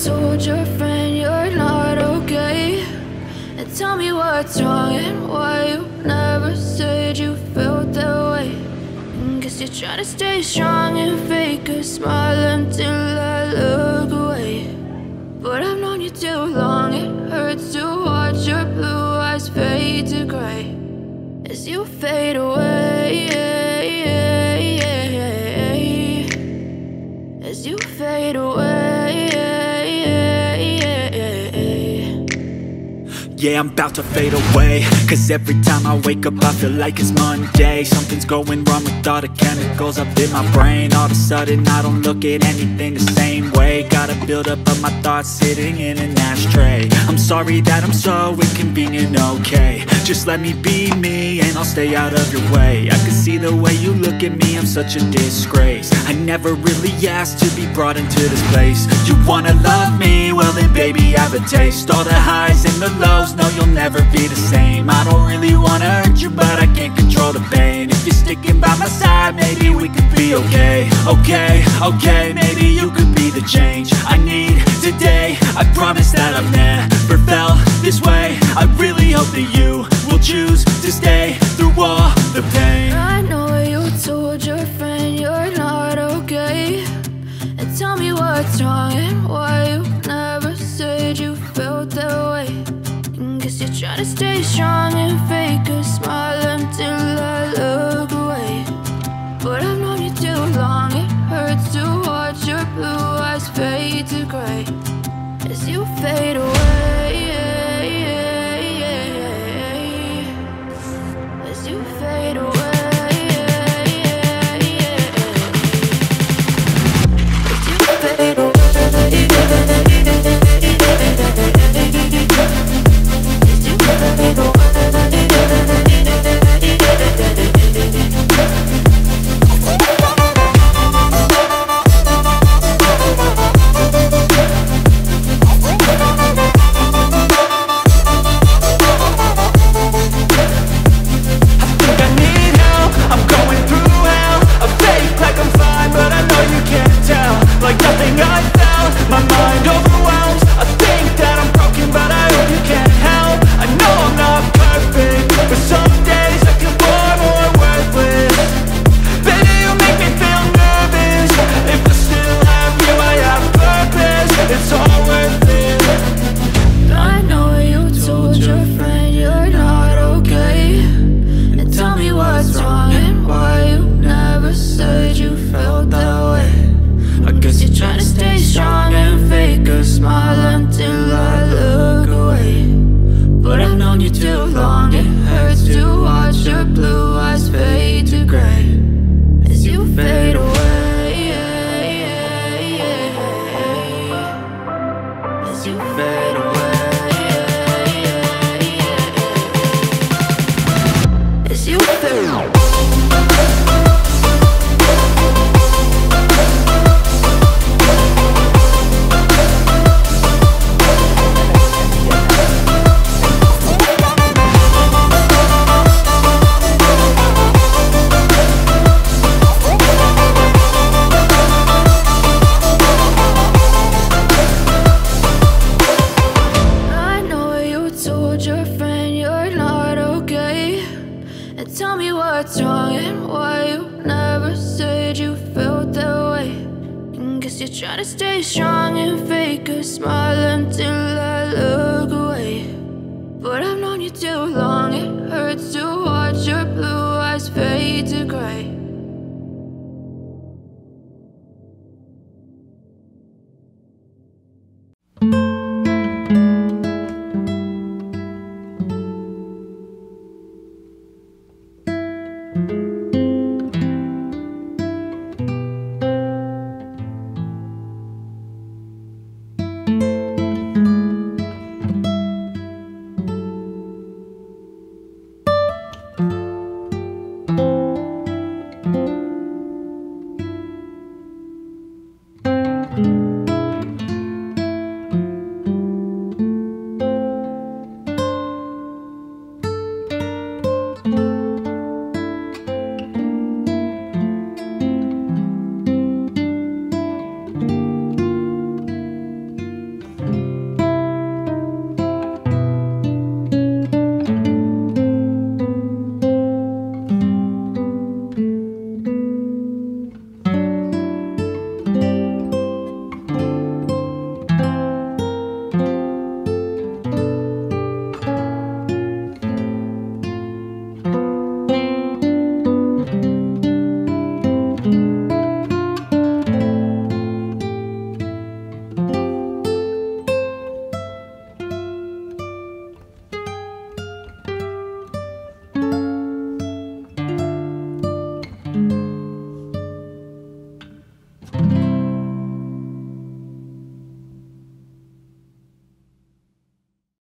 told your friend you're not okay? And tell me what's wrong and why you never said you felt that way. Guess you're trying to stay strong and fake a smile until I look away. But I've known you too long, it hurts to watch your blue eyes fade to gray as you fade away, as you fade away. Yeah, I'm about to fade away, cause every time I wake up I feel like it's Monday. Something's going wrong with all the chemicals up in my brain. All of a sudden I don't look at anything the same way. Gotta build up of my thoughts sitting in an ashtray. I'm sorry that I'm so inconvenient, okay? Just let me be me and I'll stay out of your way. I can see the way you look at me, I'm such a disgrace. I never really asked to be brought into this place. You wanna love me? Well then baby, have a taste. All the highs and the lows, no, you'll never be the same. I don't really wanna hurt you, but I can't control the pain. If you're sticking by my side, maybe we could be okay. Okay, maybe you could be the change I need today. I promise that I've never felt this way. I really hope that you will choose to stay through all the pain. I know you told your friend you're not okay. And tell me what's wrong and why you never said you felt that way. Guess you're trying to stay strong and fake a smile until I look away. But I've known you too long, it hurts to watch your blue eyes fade to gray as you fade away, as you fade away. Try to stay strong and fake a smile until I look away. But I've known you too long, it hurts to watch your blue eyes fade to gray